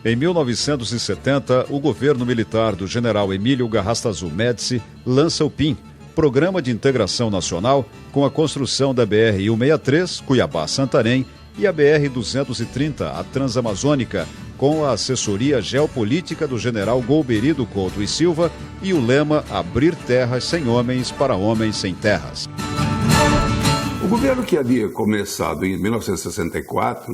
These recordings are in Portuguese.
Em 1970, o governo militar do general Emílio Garrastazu Médici lança o PIN, Programa de Integração Nacional, com a construção da BR-163, Cuiabá-Santarém, e a BR-230, a Transamazônica, com a assessoria geopolítica do general Golbery Couto e Silva e o lema Abrir terras sem homens para homens sem terras. O governo que havia começado em 1964,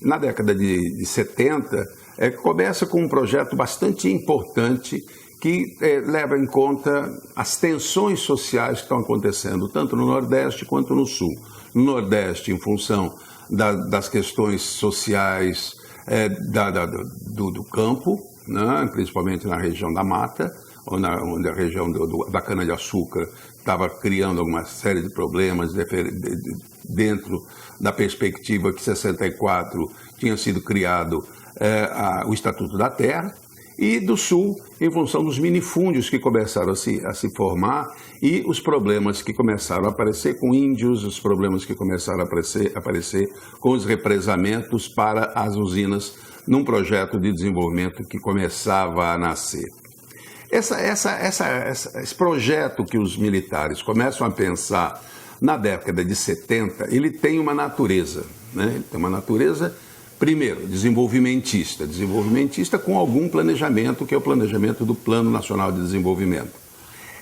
na década de 70, começa com um projeto bastante importante que leva em conta as tensões sociais que estão acontecendo, tanto no Nordeste quanto no Sul. No Nordeste, em função das questões sociais do campo, né, principalmente na região da mata, onde a região da cana-de-açúcar estava criando alguma série de problemas dentro da perspectiva que em 64 tinha sido criado o Estatuto da Terra, e do Sul, em função dos minifúndios que começaram a se formar e os problemas que começaram a aparecer com índios, os problemas que começaram a aparecer com os represamentos para as usinas num projeto de desenvolvimento que começava a nascer. Esse projeto que os militares começam a pensar na década de 70, ele tem uma natureza, né? Ele tem uma natureza, primeiro, desenvolvimentista com algum planejamento, que é o planejamento do Plano Nacional de Desenvolvimento.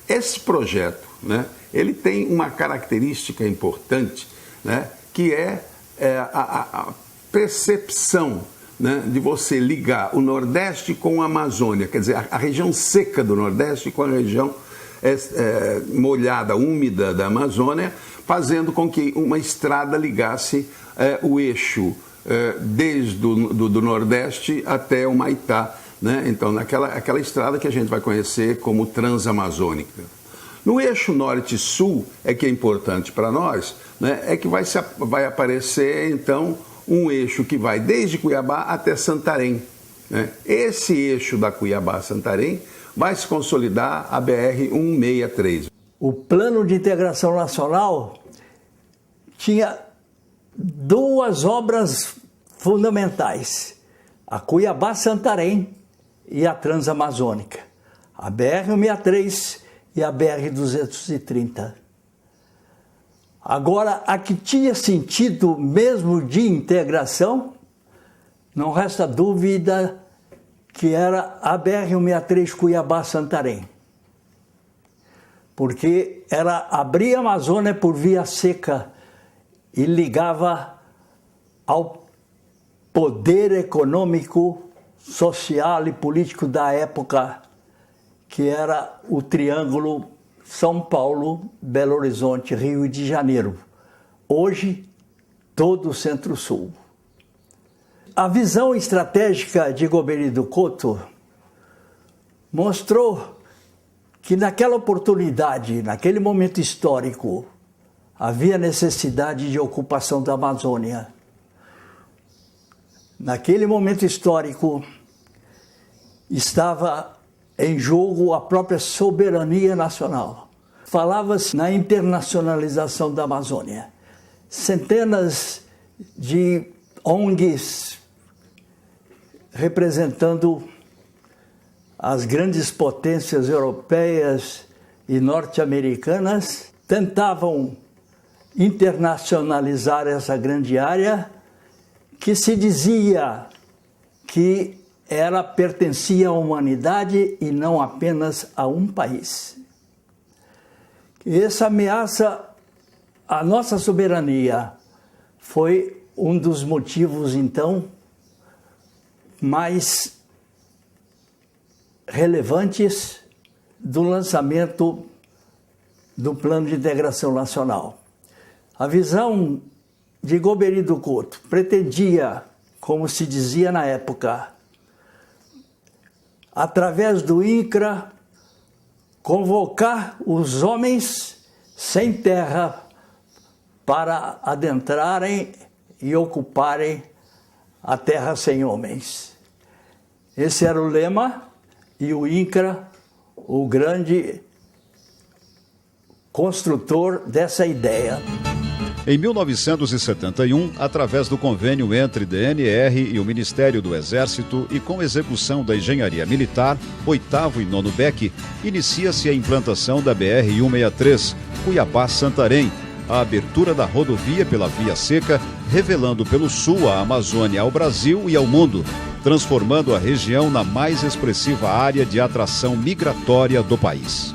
Esse projeto, né, ele tem uma característica importante, né, que é a percepção, né, de você ligar o Nordeste com a Amazônia, quer dizer, a região seca do Nordeste com a região molhada, úmida da Amazônia, fazendo com que uma estrada ligasse o eixo desde do Nordeste até o Maitá, né? Então, aquela estrada que a gente vai conhecer como Transamazônica. No eixo Norte-Sul, que é importante para nós, né, que vai aparecer, então, um eixo que vai desde Cuiabá até Santarém, né? Esse eixo da Cuiabá-Santarém vai se consolidar a BR-163. O Plano de Integração Nacional tinha duas obras fundamentais, a Cuiabá-Santarém e a Transamazônica, a BR-163 e a BR-230. Agora, a que tinha sentido mesmo de integração, não resta dúvida que era a BR-163 Cuiabá-Santarém, porque ela abria a Amazônia por via seca e ligava ao poder econômico, social e político da época, que era o triângulo São Paulo, Belo Horizonte, Rio de Janeiro. Hoje, todo o Centro-Sul. A visão estratégica de Golbery Couto mostrou que naquela oportunidade, naquele momento histórico, havia necessidade de ocupação da Amazônia. Naquele momento histórico, estava em jogo a própria soberania nacional. Falava-se na internacionalização da Amazônia. Centenas de ONGs representando as grandes potências europeias e norte-americanas tentavam internacionalizar essa grande área que se dizia que ela pertencia à humanidade e não apenas a um país. Essa ameaça à nossa soberania foi um dos motivos, então, mais relevantes do lançamento do Plano de Integração Nacional. A visão de Golbery Couto pretendia, como se dizia na época, através do INCRA, convocar os homens sem terra para adentrarem e ocuparem a terra sem homens. Esse era o lema, e o INCRA, o grande construtor dessa ideia. Em 1971, através do convênio entre DNR e o Ministério do Exército e com execução da Engenharia Militar, 8º e 9º BEC, inicia-se a implantação da BR-163, Cuiabá-Santarém, a abertura da rodovia pela Via Seca, revelando pelo sul a Amazônia ao Brasil e ao mundo, transformando a região na mais expressiva área de atração migratória do país.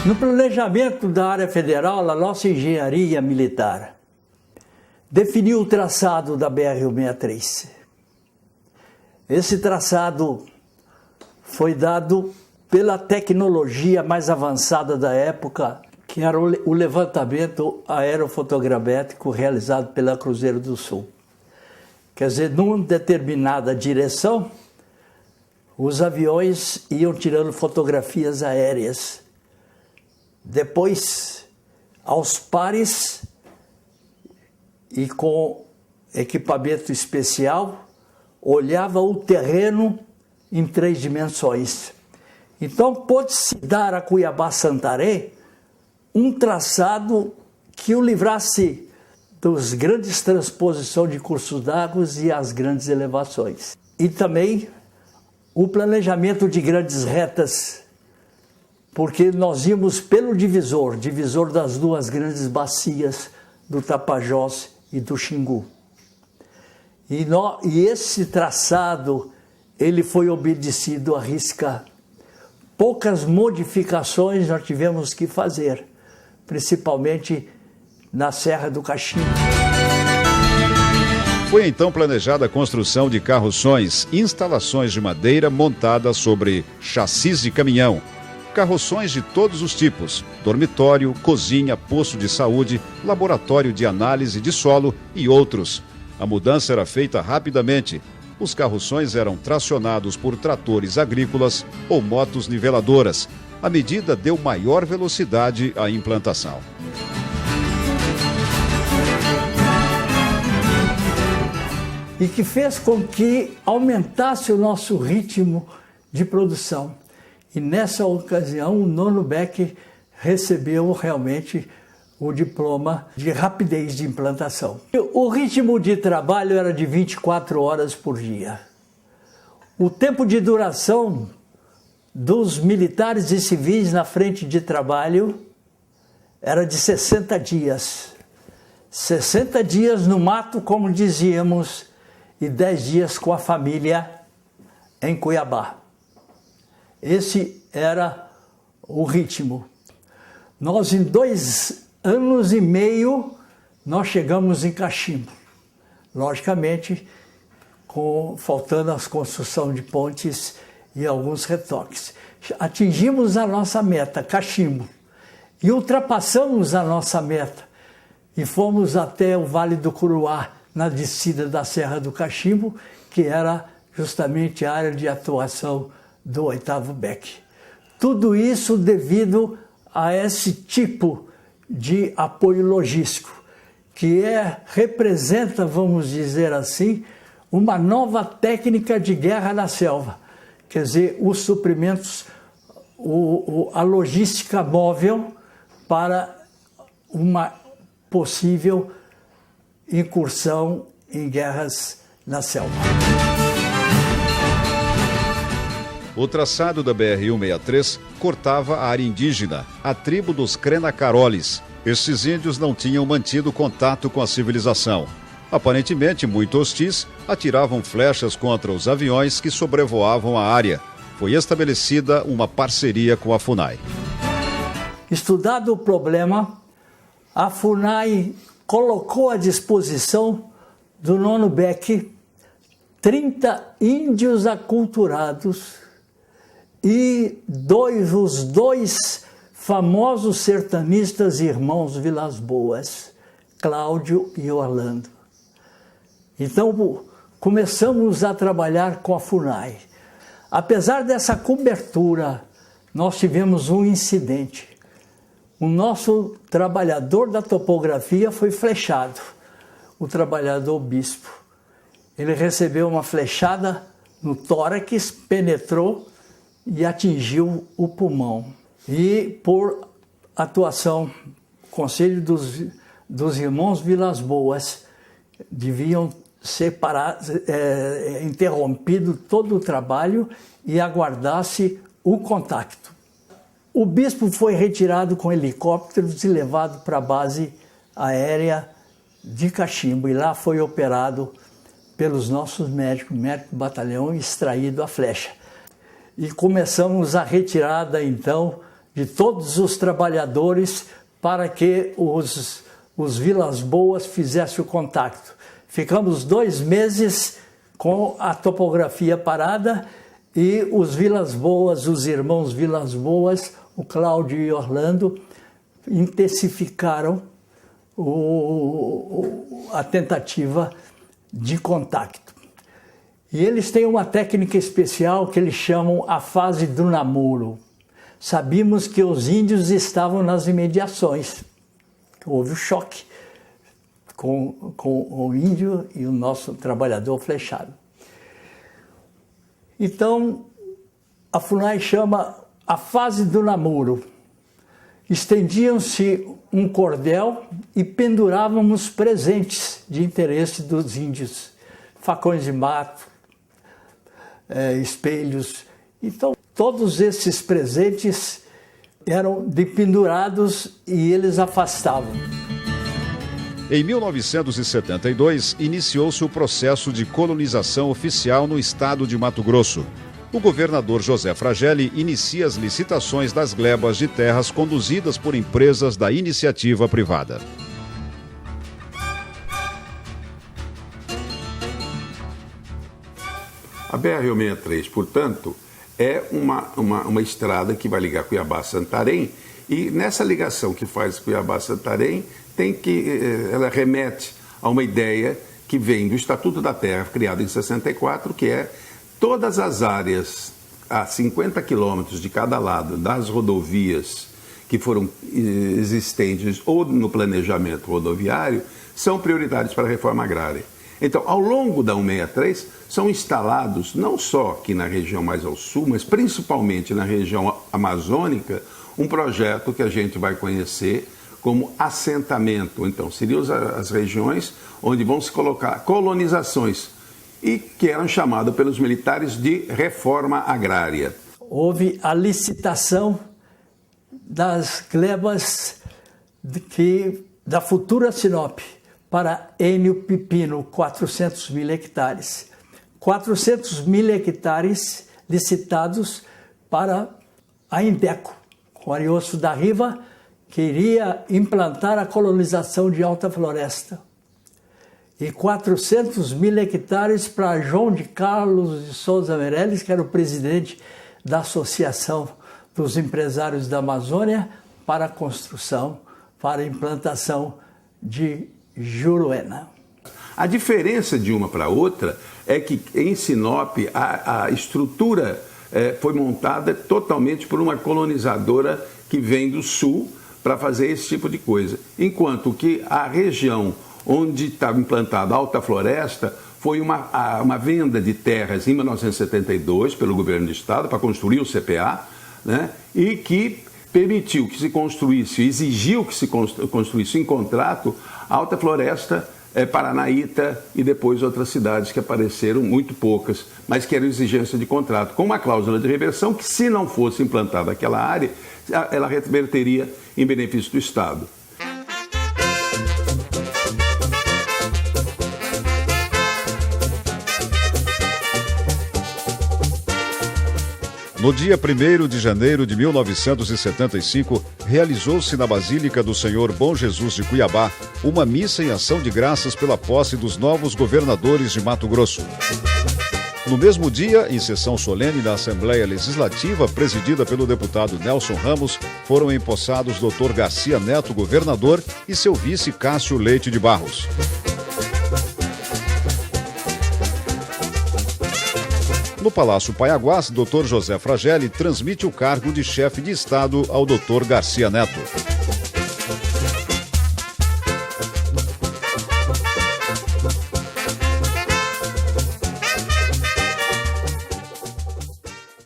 No planejamento da área federal, a nossa engenharia militar definiu o traçado da BR-163. Esse traçado foi dado pela tecnologia mais avançada da época, que era o levantamento aerofotogramétrico realizado pela Cruzeiro do Sul. Quer dizer, numa determinada direção, os aviões iam tirando fotografias aéreas. Depois, aos pares e com equipamento especial, olhava o terreno em 3 dimensões. Então, pôde-se dar a Cuiabá-Santarém um traçado que o livrasse das grandes transposições de cursos d'água e as grandes elevações. E também o planejamento de grandes retas, porque nós íamos pelo divisor das 2 grandes bacias do Tapajós e do Xingu. E esse traçado, ele foi obedecido à risca. Poucas modificações nós tivemos que fazer, principalmente na Serra do Cachimbo. Foi então planejada a construção de carroções, instalações de madeira montadas sobre chassis de caminhão, carroções de todos os tipos, dormitório, cozinha, posto de saúde, laboratório de análise de solo e outros. A mudança era feita rapidamente. Os carroções eram tracionados por tratores agrícolas ou motos niveladoras. A medida deu maior velocidade à implantação. E que fez com que aumentasse o nosso ritmo de produção. E nessa ocasião, o 9º BEC recebeu realmente o diploma de rapidez de implantação. O ritmo de trabalho era de 24 horas por dia. O tempo de duração dos militares e civis na frente de trabalho era de 60 dias. 60 dias no mato, como dizíamos, e 10 dias com a família em Cuiabá. Esse era o ritmo. Nós, em 2 anos e meio, nós chegamos em Cachimbo. Logicamente, faltando a construção de pontes e alguns retoques. Atingimos a nossa meta, Cachimbo, e ultrapassamos a nossa meta. E fomos até o Vale do Curuá, na descida da Serra do Cachimbo, que era justamente a área de atuação do 8º BEC. Tudo isso devido a esse tipo de apoio logístico, que representa, vamos dizer assim, uma nova técnica de guerra na selva. Quer dizer, os suprimentos, a logística móvel para uma possível incursão em guerras na selva. O traçado da BR-163 cortava a área indígena, a tribo dos Crenacaroles. Estes índios não tinham mantido contato com a civilização. Aparentemente muito hostis, atiravam flechas contra os aviões que sobrevoavam a área. Foi estabelecida uma parceria com a FUNAI. Estudado o problema, a FUNAI colocou à disposição do 9º BEC 30 índios aculturados e os dois famosos sertanistas irmãos Vilas Boas, Cláudio e Orlando. Então, começamos a trabalhar com a FUNAI. Apesar dessa cobertura, nós tivemos um incidente. O nosso trabalhador da topografia foi flechado, o trabalhador Bispo. Ele recebeu uma flechada no tórax, penetrou e atingiu o pulmão. E por atuação conselho dos irmãos Vilas Boas deviam interrompido todo o trabalho e aguardasse o contacto. O bispo foi retirado com helicópteros e levado para a base aérea de Cachimbo, e lá foi operado pelos nossos médicos, médico do batalhão, e extraído a flecha. E começamos a retirada, então, de todos os trabalhadores para que os Vilas Boas fizessem o contacto. Ficamos 2 meses com a topografia parada e os Vilas Boas, os irmãos Vilas Boas, o Cláudio e Orlando, intensificaram a tentativa de contacto. E eles têm uma técnica especial que eles chamam a fase do namoro. Sabíamos que os índios estavam nas imediações. Houve o choque com o índio e o nosso trabalhador flechado. Então, a FUNAI chama a fase do namoro. Estendiam-se um cordel e pendurávamos presentes de interesse dos índios. Facões de mato, espelhos. Então, todos esses presentes eram dependurados e eles afastavam. Em 1972, iniciou-se o processo de colonização oficial no estado de Mato Grosso. O governador José Fragelli inicia as licitações das glebas de terras conduzidas por empresas da iniciativa privada. A BR-163, portanto, é uma estrada que vai ligar Cuiabá a Santarém, e nessa ligação que faz Cuiabá a Santarém, ela remete a uma ideia que vem do Estatuto da Terra, criado em 64, que é todas as áreas a 50 quilômetros de cada lado das rodovias que foram existentes ou no planejamento rodoviário são prioritários para a reforma agrária. Então, ao longo da 163, são instalados, não só aqui na região mais ao sul, mas principalmente na região amazônica, um projeto que a gente vai conhecer como assentamento. Então, seriam as regiões onde vão se colocar colonizações, e que eram chamadas pelos militares de reforma agrária. Houve a licitação das glebas da futura Sinop para Enio Pipino, 400 mil hectares. 400 mil hectares licitados para a Indeco, com Ariosto da Riva, que iria implantar a colonização de Alta Floresta. E 400 mil hectares para João de Carlos de Souza Meirelles, que era o presidente da Associação dos Empresários da Amazônia, para a construção, para a implantação de Juruena. A diferença de uma para outra é que em Sinop a estrutura foi montada totalmente por uma colonizadora que vem do sul para fazer esse tipo de coisa, enquanto que a região onde estava implantada a Alta Floresta foi uma venda de terras em 1972 pelo governo do estado para construir o CPA, né, e que permitiu que se construísse, exigiu que se construísse em contrato a Alta Floresta, Paranaíta e depois outras cidades que apareceram, muito poucas, mas que eram exigência de contrato, com uma cláusula de reversão que, se não fosse implantada aquela área, ela reverteria em benefício do estado. No dia 1º de janeiro de 1975, realizou-se na Basílica do Senhor Bom Jesus de Cuiabá uma missa em ação de graças pela posse dos novos governadores de Mato Grosso. No mesmo dia, em sessão solene da Assembleia Legislativa, presidida pelo deputado Nelson Ramos, foram empossados Dr. Garcia Neto, governador, e seu vice Cássio Leite de Barros. No Palácio Paiaguás, Dr. José Fragelli transmite o cargo de chefe de Estado ao Dr. Garcia Neto.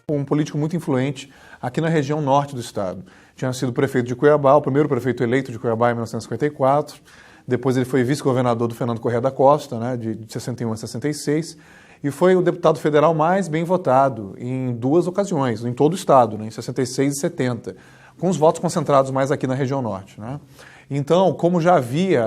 Um político muito influente aqui na região norte do estado. tinha sido prefeito de Cuiabá, o primeiro prefeito eleito de Cuiabá em 1954. Depois ele foi vice-governador do Fernando Corrêa da Costa, né, de 61 a 66, e foi o deputado federal mais bem votado em 2 ocasiões, em todo o estado, né, em 66 e 70, com os votos concentrados mais aqui na região norte, né. Então, como já havia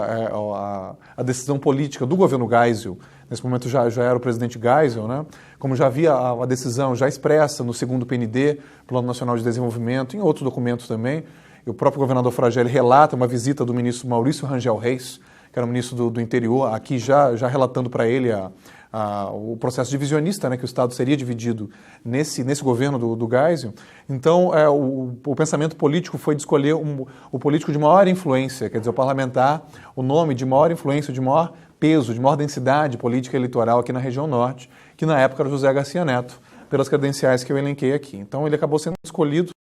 a decisão política do governo Geisel, nesse momento já era o presidente Geisel, né? Como já havia a decisão já expressa no segundo PND, Plano Nacional de Desenvolvimento, em outros documentos também, e o próprio governador Fragelli relata uma visita do ministro Maurício Rangel Reis, que era o ministro do interior, aqui já relatando para ele o processo divisionista, né, que o Estado seria dividido nesse governo do Geisel. Então, o pensamento político foi de escolher o político de maior influência, quer dizer, o parlamentar, o nome de maior influência, de maior peso, de maior densidade política eleitoral aqui na região norte, que na época era José Garcia Neto, pelas credenciais que eu elenquei aqui. Então, ele acabou sendo escolhido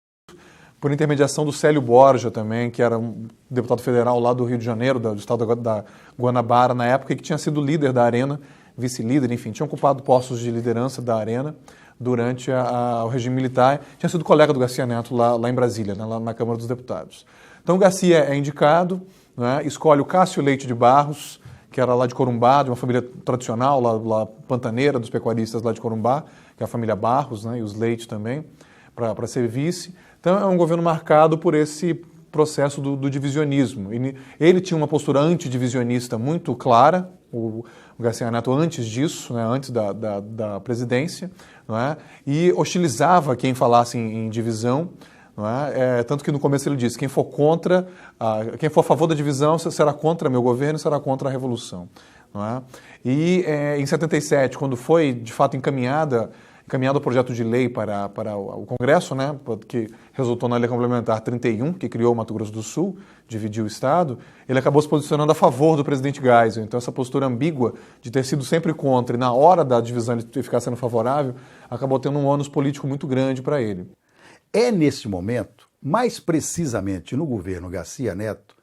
por intermediação do Célio Borja também, que era um deputado federal lá do Rio de Janeiro, do estado da Guanabara na época, e que tinha sido líder da Arena, vice-líder, enfim, tinha ocupado postos de liderança da Arena durante o regime militar, tinha sido colega do Garcia Neto lá em Brasília, né, lá na Câmara dos Deputados. Então o Garcia é indicado, né, escolhe o Cássio Leite de Barros, que era lá de Corumbá, de uma família tradicional, lá pantaneira, dos pecuaristas lá de Corumbá, que é a família Barros, né, e os Leite também, para ser vice. Então é um governo marcado por esse processo do divisionismo. Ele tinha uma postura antidivisionista muito clara, o Garcia Neto antes disso, né, antes da presidência, não é? E hostilizava quem falasse em divisão, não é? Tanto que no começo ele disse, quem for a favor da divisão será contra meu governo, será contra a revolução. Não é? E em 77, quando foi de fato encaminhado o projeto de lei para o Congresso, né, que resultou na Lei Complementar 31, que criou o Mato Grosso do Sul, dividiu o Estado, ele acabou se posicionando a favor do presidente Geisel. Então essa postura ambígua de ter sido sempre contra e na hora da divisão ele ficar sendo favorável, acabou tendo um ônus político muito grande para ele. É nesse momento, mais precisamente no governo Garcia Neto,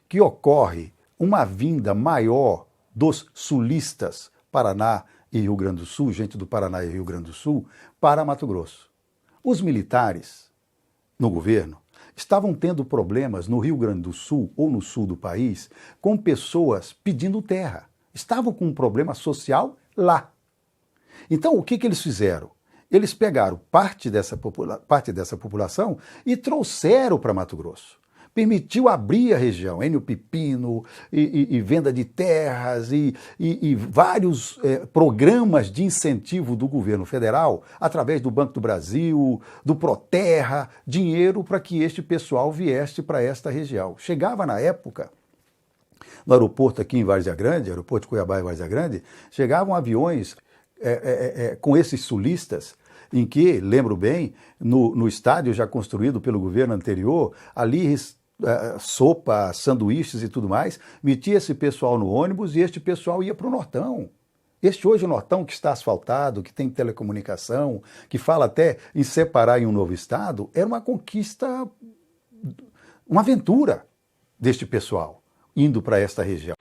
que ocorre uma vinda maior dos sulistas Paraná e Rio Grande do Sul, gente do Paraná e Rio Grande do Sul, para Mato Grosso. Os militares, no governo, estavam tendo problemas no Rio Grande do Sul ou no sul do país com pessoas pedindo terra. Estavam com um problema social lá. Então, o que eles fizeram? Eles pegaram parte dessa população e trouxeram para Mato Grosso. Permitiu abrir a região, Enio Pipino, e venda de terras, e vários programas de incentivo do governo federal, através do Banco do Brasil, do Proterra, dinheiro para que este pessoal viesse para esta região. Chegava na época, no aeroporto aqui em Várzea Grande, aeroporto de Cuiabá e Várzea Grande, chegavam aviões com esses sulistas, em que, lembro bem, no estádio já construído pelo governo anterior, ali sopa, sanduíches e tudo mais, metia esse pessoal no ônibus e este pessoal ia para o Nortão. Este hoje o Nortão que está asfaltado, que tem telecomunicação, que fala até em separar em um novo estado, era uma conquista, uma aventura deste pessoal indo para esta região.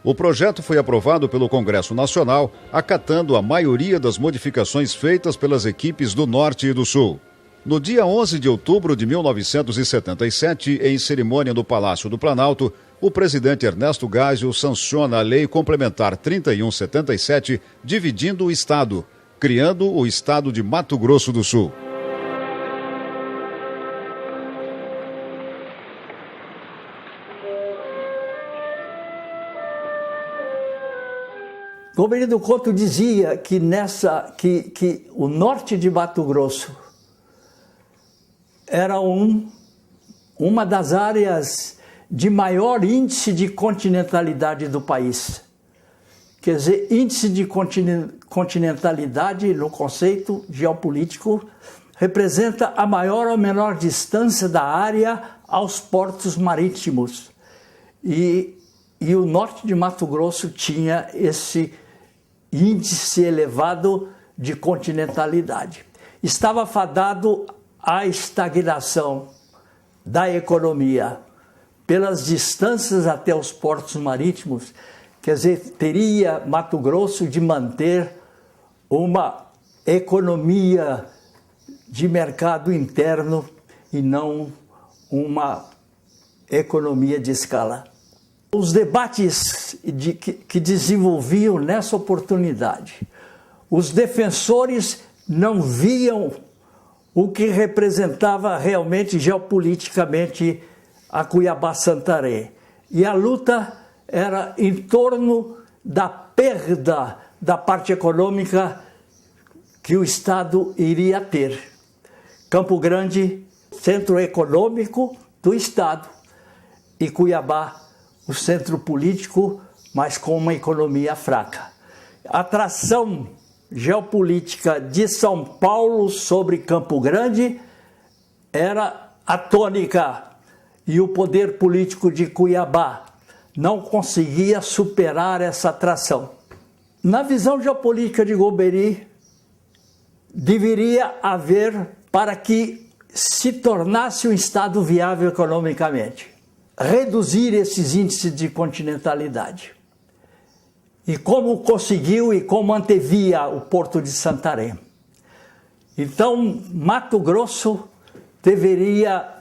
O projeto foi aprovado pelo Congresso Nacional, acatando a maioria das modificações feitas pelas equipes do Norte e do Sul. No dia 11 de outubro de 1977, em cerimônia no Palácio do Planalto, o presidente Ernesto Geisel sanciona a Lei Complementar 3177, dividindo o Estado, criando o Estado de Mato Grosso do Sul. Gobernador Couto dizia que o norte de Mato Grosso era uma das áreas de maior índice de continentalidade do país. Quer dizer, índice de continentalidade, no conceito geopolítico, representa a maior ou menor distância da área aos portos marítimos. E o norte de Mato Grosso tinha esse índice elevado de continentalidade. Estava fadado a estagnação da economia pelas distâncias até os portos marítimos, quer dizer, teria Mato Grosso de manter uma economia de mercado interno e não uma economia de escala. Os debates que desenvolviam nessa oportunidade, os defensores não viam o que representava realmente geopoliticamente a Cuiabá-Santarém. E a luta era em torno da perda da parte econômica que o Estado iria ter. Campo Grande, centro econômico do Estado, e Cuiabá, o centro político, mas com uma economia fraca. A atração geopolítica de São Paulo sobre Campo Grande era a tônica, e o poder político de Cuiabá não conseguia superar essa atração. Na visão geopolítica de Golbery, deveria haver, para que se tornasse um Estado viável economicamente, reduzir esses índices de continentalidade. E como conseguiu e como antevia o Porto de Santarém. Então, Mato Grosso deveria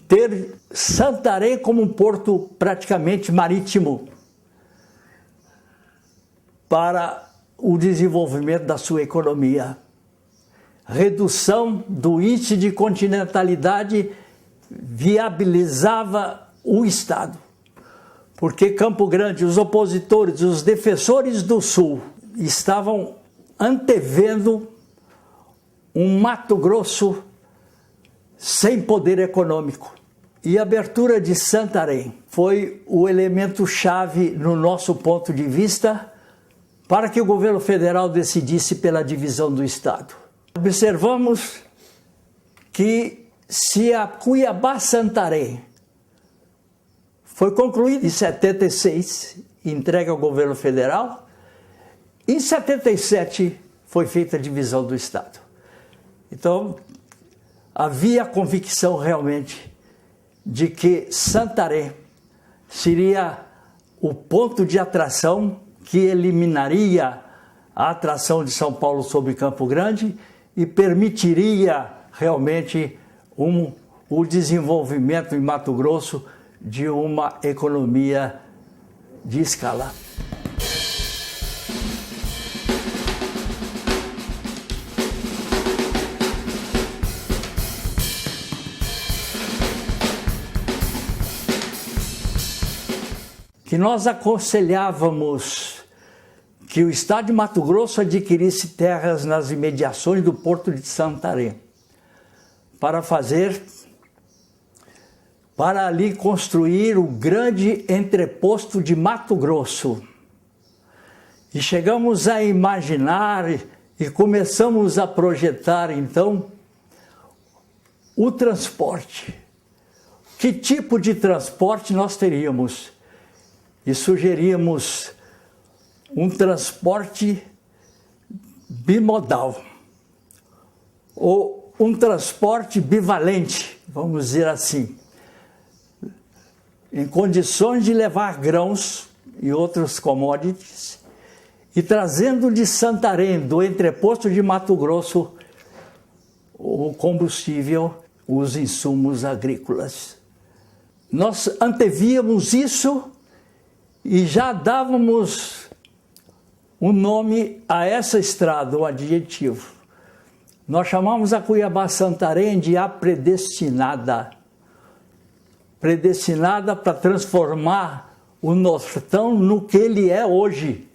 ter Santarém como um porto praticamente marítimo para o desenvolvimento da sua economia. Redução do índice de continentalidade viabilizava o Estado, porque Campo Grande, os opositores, os defensores do Sul estavam antevendo um Mato Grosso sem poder econômico. E a abertura de Santarém foi o elemento-chave, no nosso ponto de vista, para que o governo federal decidisse pela divisão do Estado. Observamos que se a Cuiabá-Santarém foi concluída em 76, entregue ao governo federal, em 77 foi feita a divisão do Estado. Então, havia a convicção realmente de que Santarém seria o ponto de atração que eliminaria a atração de São Paulo sobre Campo Grande e permitiria realmente o desenvolvimento em Mato Grosso de uma economia de escala. Que nós aconselhávamos que o Estado de Mato Grosso adquirisse terras nas imediações do Porto de Santarém, para ali construir o grande entreposto de Mato Grosso. E chegamos a imaginar e começamos a projetar, então, o transporte. Que tipo de transporte nós teríamos? E sugeríamos um transporte bimodal, ou um transporte bivalente, vamos dizer assim, em condições de levar grãos e outros commodities, e trazendo de Santarém, do entreposto de Mato Grosso, o combustível, os insumos agrícolas. Nós antevíamos isso e já dávamos um nome a essa estrada, o adjetivo. Nós chamamos a Cuiabá-Santarém de a predestinada. Predestinada para transformar o Nortão no que ele é hoje.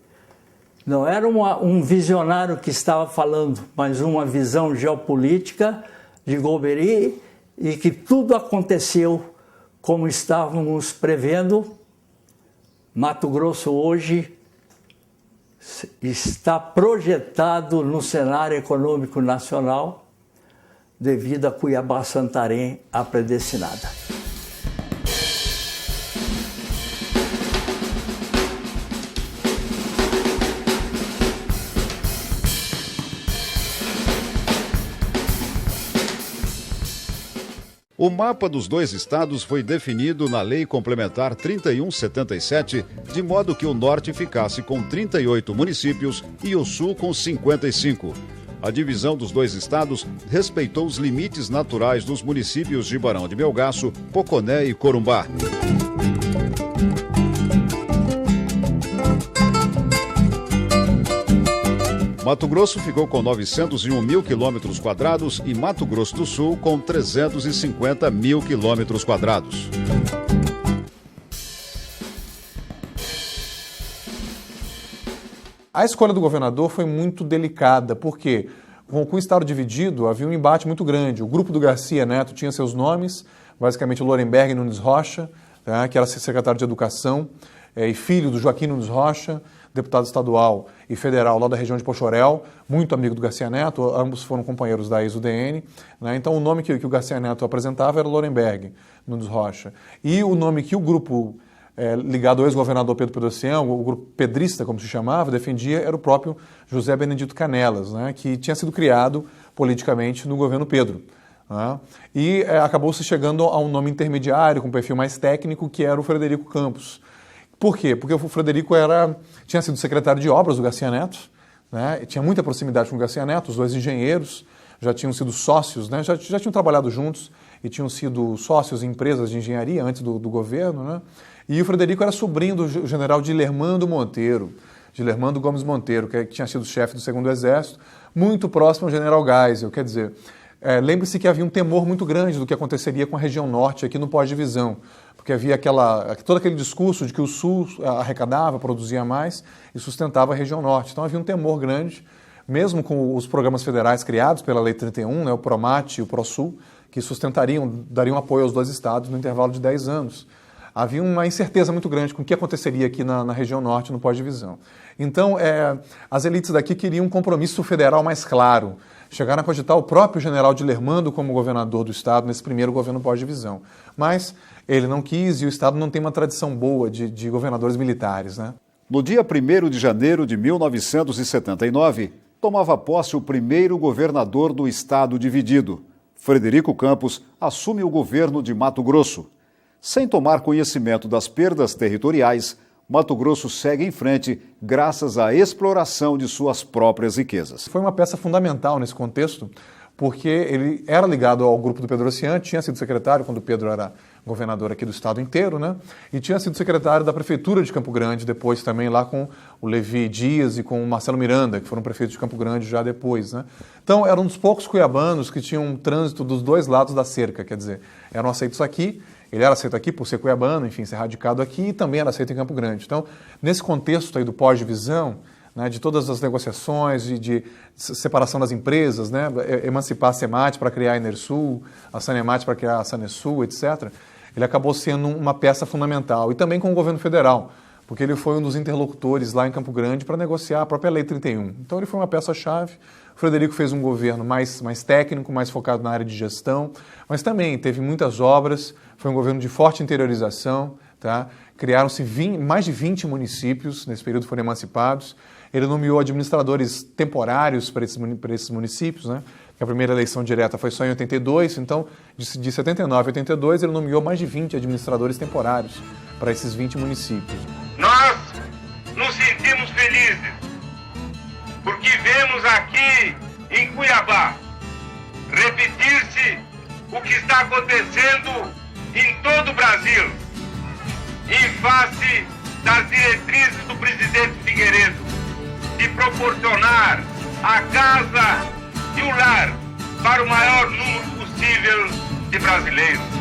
Não era um visionário que estava falando, mas uma visão geopolítica de Golbery, e que tudo aconteceu como estávamos prevendo. Mato Grosso hoje está projetado no cenário econômico nacional devido a Cuiabá-Santarém, a predestinada. O mapa dos dois estados foi definido na Lei Complementar 3177, de modo que o norte ficasse com 38 municípios e o sul com 55. A divisão dos dois estados respeitou os limites naturais dos municípios de Barão de Melgaço, Poconé e Corumbá. Mato Grosso ficou com 901 mil quilômetros quadrados e Mato Grosso do Sul com 350 mil quilômetros quadrados. A escolha do governador foi muito delicada, porque com o estado dividido havia um embate muito grande. O grupo do Garcia Neto tinha seus nomes, basicamente o Lorenberg Nunes Rocha, que era secretário de Educação, e filho do Joaquim Nunes Rocha, deputado estadual e federal lá da região de Pochorel, muito amigo do Garcia Neto, ambos foram companheiros da ex-UDN, né? Então o nome que o Garcia Neto apresentava era Lorenberg Nunes Rocha. E o nome que o grupo ligado ao ex-governador Pedro Pedrocião, o grupo pedrista, como se chamava, defendia, era o próprio José Benedito Canelas, né? Que tinha sido criado politicamente no governo Pedro. Né? E acabou se chegando a um nome intermediário, com um perfil mais técnico, que era o Frederico Campos. Por quê? Porque o Frederico tinha sido secretário de obras do Garcia Neto, né? Tinha muita proximidade com o Garcia Neto, os dois engenheiros já tinham sido sócios, né? já tinham trabalhado juntos e tinham sido sócios em empresas de engenharia antes do governo. Né? E o Frederico era sobrinho do general Dilermando Monteiro, Dilermando Gomes Monteiro, que tinha sido chefe do 2º Exército, muito próximo ao general Geisel. Quer dizer, lembre-se que havia um temor muito grande do que aconteceria com a região norte aqui no pós-divisão, porque havia todo aquele discurso de que o Sul arrecadava, produzia mais e sustentava a região norte. Então havia um temor grande, mesmo com os programas federais criados pela Lei 31, né, o PROMAT e o PROSUL, que dariam apoio aos dois estados no intervalo de 10 anos. Havia uma incerteza muito grande com o que aconteceria aqui na região norte no pós-divisão. Então, as elites daqui queriam um compromisso federal mais claro. Chegaram a cogitar o próprio general Dilermando como governador do estado nesse primeiro governo pós-divisão. Mas ele não quis e o estado não tem uma tradição boa de governadores militares, né? No dia 1º de janeiro de 1979, tomava posse o primeiro governador do estado dividido. Frederico Campos assume o governo de Mato Grosso. Sem tomar conhecimento das perdas territoriais, Mato Grosso segue em frente graças à exploração de suas próprias riquezas. Foi uma peça fundamental nesse contexto, porque ele era ligado ao grupo do Pedrocian, tinha sido secretário quando o Pedro era governador aqui do estado inteiro, né? E tinha sido secretário da prefeitura de Campo Grande, depois também lá com o Levi Dias e com o Marcelo Miranda, que foram prefeitos de Campo Grande já depois, né? Então, era um dos poucos cuiabanos que tinham um trânsito dos dois lados da cerca, quer dizer, eram aceitos aqui. Ele era aceito aqui por ser cuiabano, enfim, ser radicado aqui, e também era aceito em Campo Grande. Então, nesse contexto aí do pós-divisão, né, de todas as negociações, de separação das empresas, né, emancipar a SEMAT para criar a Enersul, a Sanemat para criar a Sanesul, etc., ele acabou sendo uma peça fundamental. E também com o governo federal, porque ele foi um dos interlocutores lá em Campo Grande para negociar a própria Lei 31. Então, ele foi uma peça-chave. O Frederico fez um governo mais técnico, mais focado na área de gestão, mas também teve muitas obras, foi um governo de forte interiorização, tá? Criaram-se mais de 20 municípios, nesse período foram emancipados. Ele nomeou administradores temporários para esses municípios, né? A primeira eleição direta foi só em 82, então de 79 a 82 ele nomeou mais de 20 administradores temporários para esses 20 municípios. Nós nos sentimos felizes porque vemos aqui em Cuiabá repetir-se o que está acontecendo em todo o Brasil, em face das diretrizes do presidente Figueiredo, de proporcionar a casa e o lar para o maior número possível de brasileiros.